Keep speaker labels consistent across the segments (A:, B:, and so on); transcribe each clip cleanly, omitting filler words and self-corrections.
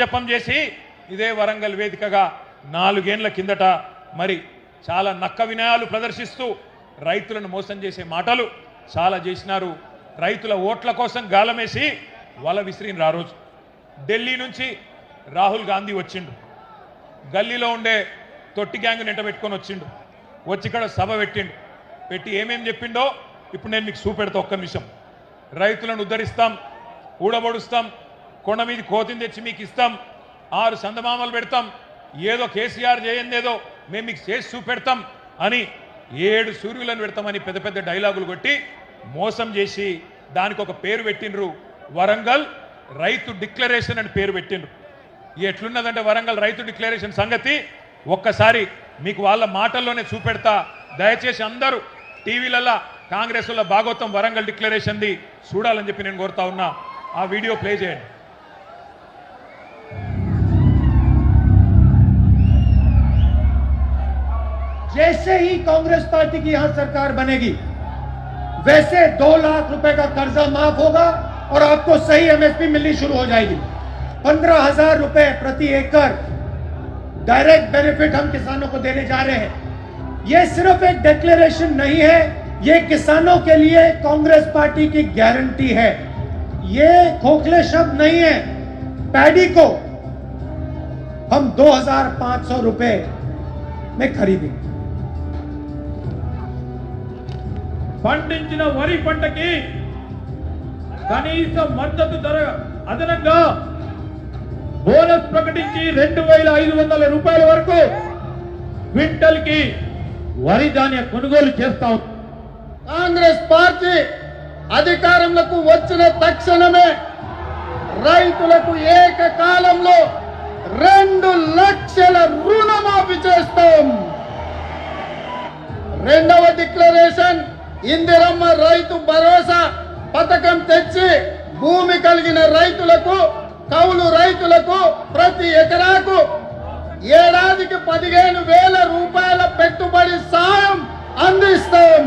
A: జపం చేసి ఇదే వరంగల్ వేదికగా 4 ఏళ్ల కిందట మరి చాలా నక్క వినయాలు ప్రదర్శిస్తూ రైతులను మోసం చేసే మాటలు చాలా చేసినారు. రైతుల ఓట్ల కోసం గాలమేసి వల విసిరిన రోజు ఢిల్లీ నుంచి రాహుల్ గాంధీ వచ్చిండు. గల్లీలో ఉండే తొట్టి గ్యాంగ్ నెంట పెట్టుకొని వచ్చిండు. వచ్చి ఇక్కడ సభ పెట్టి ఏమేం చెప్పిండో ఇప్పుడు నేను మీకు చూపెడతా. ఒక్క నిమిషం. రైతులను ఉద్ధరిస్తాం, ఊడబడుస్తాం, కొండ మీద కోతిని తెచ్చి మీకు ఇస్తాం, 6 సందమామలు పెడతాం, ఏదో కేసీఆర్ చేయందేదో మేము మీకు చేసి చూపెడతాం అని 7 సూర్యులను పెడతామని పెద్ద పెద్ద డైలాగులు కొట్టి మోసం చేసి దానికి ఒక పేరు పెట్టినరు. వరంగల్ రైతు డిక్లరేషన్ అని పేరు పెట్టినరు. ఎట్లున్నదంటే వరంగల్ రైతు డిక్లరేషన్ సంగతి ఒక్కసారి మీకు వాళ్ళ మాటల్లోనే చూపెడతా. దయచేసి అందరూ టీవీలలో కాంగ్రెస్ వల్ల భాగవతం వరంగల్ డిక్లరేషన్ది చూడాలని చెప్పి నేను కోరుతా ఉన్నా. ఆ వీడియో ప్లే చేయండి.
B: जैसे ही कांग्रेस पार्टी की यहां सरकार बनेगी वैसे 2 लाख रुपए का कर्जा माफ होगा और आपको सही एमएसपी मिलनी शुरू हो जाएगी। 15,000 रुपए प्रति एकड़ डायरेक्ट बेनिफिट हम किसानों को देने जा रहे हैं। यह सिर्फ एक डिक्लेरेशन नहीं है, ये किसानों के लिए कांग्रेस पार्टी की गारंटी है। ये खोखले शब्द नहीं है। पैडी को हम 2,500 रुपए में खरीदेंगे।
C: పండించిన వరి పంటకి కనీస మద్దతు ధర అదనంగా బోనస్ ప్రకటించి 2,500 రూపాయల వరకు క్వింటల్ కి వరి ధాన్య కొనుగోలు చేస్తాం.
D: కాంగ్రెస్ పార్టీ అధికారంలోకి వచ్చిన తక్షణమే రైతులకు ఏకకాలంలో 2 లక్షల రుణమాఫీ చేస్తాం. రెండవ డిక్లరేషన్ ఇందిరమ్మ రైతు భరోసా పథకం తెచ్చి భూమి కలిగిన రైతులకు, కౌలు రైతులకు ప్రతి ఎకరాకు ఏడాదికి 15,000 రూపాయల పెట్టుబడి సాయం అందిస్తాం.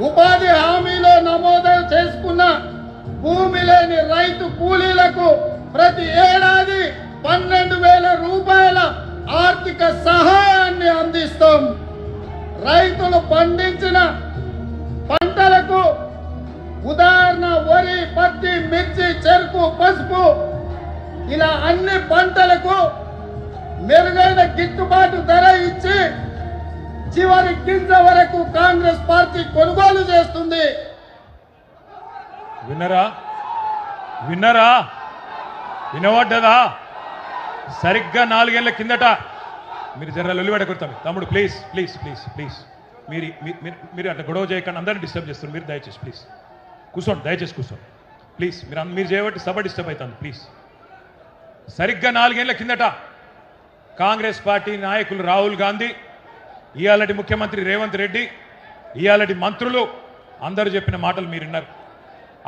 D: ఉపాధి హామీలో నమోదు చేసుకున్న భూమి లేని రైతు కూలీలకు ప్రతి ఏడాది 12,000 రూపాయల ఆర్థిక సహాయాన్ని అందిస్తాం. రైతులు పండించిన పంటలకు ఉదాహరణ వరి, పత్తి, మిర్చి, చెరుకు, పసుపు ఇలా అన్ని పంటలకు మెరుగైన గిట్టుబాటు ధర ఇచ్చి చివరి గింజ వరకు కాంగ్రెస్ పార్టీ కొనుగోలు చేస్తుంది.
A: విన్నరా వినవడ్డదా? సరిగ్గా 4 ఏళ్ల కిందట మీరు జర్ర లొల్లిబెడ కొడతాం. తమ్ముడు ప్లీజ్ ప్లీజ్ ప్లీజ్ ప్లీజ్ మీరు అట్లా గొడవ చేయకుండా అందరినీ డిస్టర్బ్ చేస్తారు. మీరు దయచేసి ప్లీజ్ కూర్చోండి, దయచేసి కూర్చోండి ప్లీజ్. మీరు చేయబట్టి సభ డిస్టర్బ్ అవుతుంది ప్లీజ్. సరిగ్గా 4 ఏళ్ల కిందట కాంగ్రెస్ పార్టీ నాయకులు రాహుల్ గాంధీ, ఇయాలటి ముఖ్యమంత్రి రేవంత్ రెడ్డి, ఇయాలటి మంత్రులు అందరూ చెప్పిన మాటలు మీరు విన్నారు.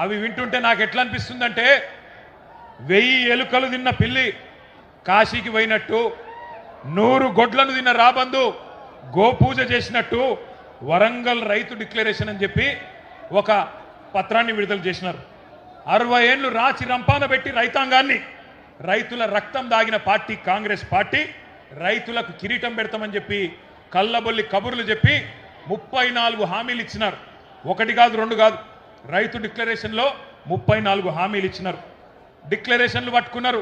A: అవి వింటుంటే నాకు ఎట్లా అనిపిస్తుందంటే 1000 ఎలుకలు తిన్న పిల్లి కాశీకి పోయినట్టు, 100 గొడ్లను తిన్న రాబందు గోపూజ చేసినట్టు వరంగల్ రైతు డిక్లరేషన్ అని చెప్పి ఒక పత్రాన్ని విడుదల చేసినారు. 60 ఏళ్లు రాచి రంపాన పెట్టి రైతాంగాన్ని, రైతుల రక్తం దాగిన పార్టీ కాంగ్రెస్ పార్టీ రైతులకు కిరీటం పెడతామని చెప్పి కళ్ళబొల్లి కబుర్లు చెప్పి 34 హామీలు ఇచ్చినారు. 1 కాదు 2 కాదు. రైతు డిక్లరేషన్లో 34 హామీలు ఇచ్చినారు. డిక్లరేషన్లు పట్టుకున్నారు,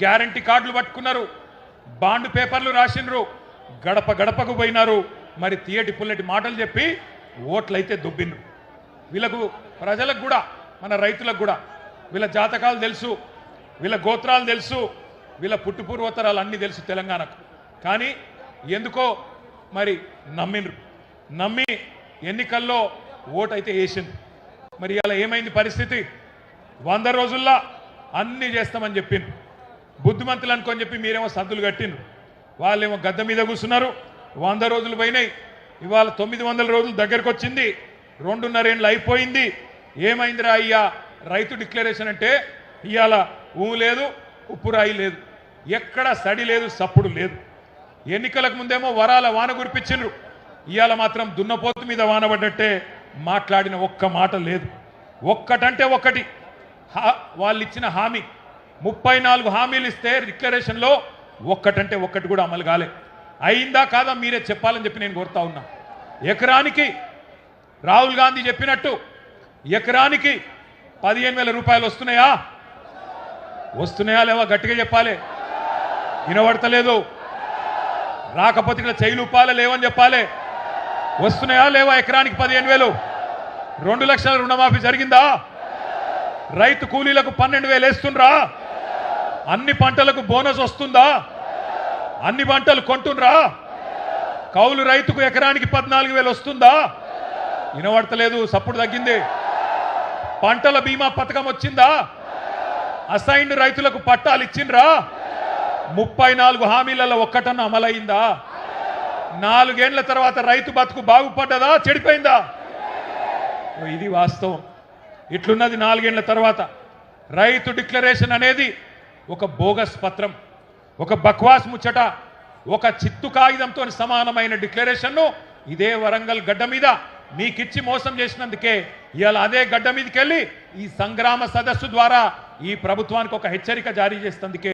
A: గ్యారంటీ కార్డులు పట్టుకున్నారు, బాండ్ పేపర్లు రాసినారు, గడప గడపకు పోయినారు. మరి తీయటి పుల్లటి మాటలు చెప్పి ఓట్లయితే దుబ్బిండ్రు. వీళ్ళకు ప్రజలకు కూడా, మన రైతులకు కూడా వీళ్ళ జాతకాలు తెలుసు, వీళ్ళ గోత్రాలు తెలుసు, వీళ్ళ పుట్టుపూర్వోత్తరాలు అన్నీ తెలుసు తెలంగాణకు. కానీ ఎందుకో మరి నమ్మి ఎన్నికల్లో ఓటైతే వేసింది. మరి ఇలా ఏమైంది పరిస్థితి? 100 రోజుల్లో అన్నీ చేస్తామని చెప్పిండ్రు. బుద్ధిమంతులు అనుకొని చెప్పి మీరేమో సద్దులు కట్టిండ్రు. వాళ్ళేమో గద్ద మీద కూర్చున్నారు. 100 రోజులు పోయినాయి. ఇవాళ 900 రోజులు దగ్గరకు వచ్చింది. 2.5 ఏళ్ళు అయిపోయింది. ఏమైందిరా అయ్యా రైతు డిక్లరేషన్ అంటే? ఇవాళ ఊ లేదు, ఉప్పురాయి లేదు, ఎక్కడ సడి లేదు, సప్పుడు లేదు. ఎన్నికలకు ముందేమో వరాల వాన కురిపించిండ్రు. ఇవాళ మాత్రం దున్నపోతు మీద వాన పడ్డట్టే మాట్లాడిన ఒక్క మాట లేదు. ఒక్కటంటే ఒక్కటి వాళ్ళు ఇచ్చిన హామీ 34 హామీలు ఇస్తే డిక్లరేషన్లో ఒక్కటంటే ఒక్కటి కూడా అమలు కాలే. అయిందా కాదా మీరే చెప్పాలని చెప్పి నేను కోరుతా ఉన్నా. ఎకరానికి రాహుల్ గాంధీ చెప్పినట్టు ఎకరానికి 15,000 రూపాయలు వస్తున్నాయా? వస్తున్నాయా లేవా? గట్టిగా చెప్పాలి. వినబడతలేదు. రాకపోతే ఇక్కడ చైలుపాలే లేవని చెప్పాలి. వస్తున్నాయా లేవా? ఎకరానికి 15,000. 2 లక్షల రుణమాఫీ జరిగిందా? రైతు కూలీలకు 12,000 వేస్తుండ్రా? అన్ని పంటలకు బోనస్ వస్తుందా? అన్ని పంటలు కొంటుండ్రా? కౌలు రైతుకు ఎకరానికి 14,000 వస్తుందా? వినబడతలేదు. సప్పుడు తగ్గింది. పంటల బీమా పథకం వచ్చిందా? అసైన్డ్ రైతులకు పట్టాలు ఇచ్చిండ్రా? 34 హామీలలో ఒక్కటన్నా అమలైందా? 4 ఏళ్ల తర్వాత రైతు బతుకు బాగుపడ్డదా చెడిపోయిందా? ఇది వాస్తవం. ఇట్లున్నది 4 ఏళ్ల తర్వాత. రైతు డిక్లరేషన్ అనేది ఒక బోగస్ పత్రం, ఒక బక్వాస్ ముచ్చట, ఒక చిత్తు కాగితంతో సమానమైన డిక్లరేషన్ను ఇదే వరంగల్ గడ్డ మీద మీకిచ్చి మోసం చేసినందుకే ఇవాళ అదే గడ్డ మీదకి వెళ్ళి ఈ సంగ్రామ సదస్సు ద్వారా ఈ ప్రభుత్వానికి ఒక హెచ్చరిక జారీ చేసినందుకే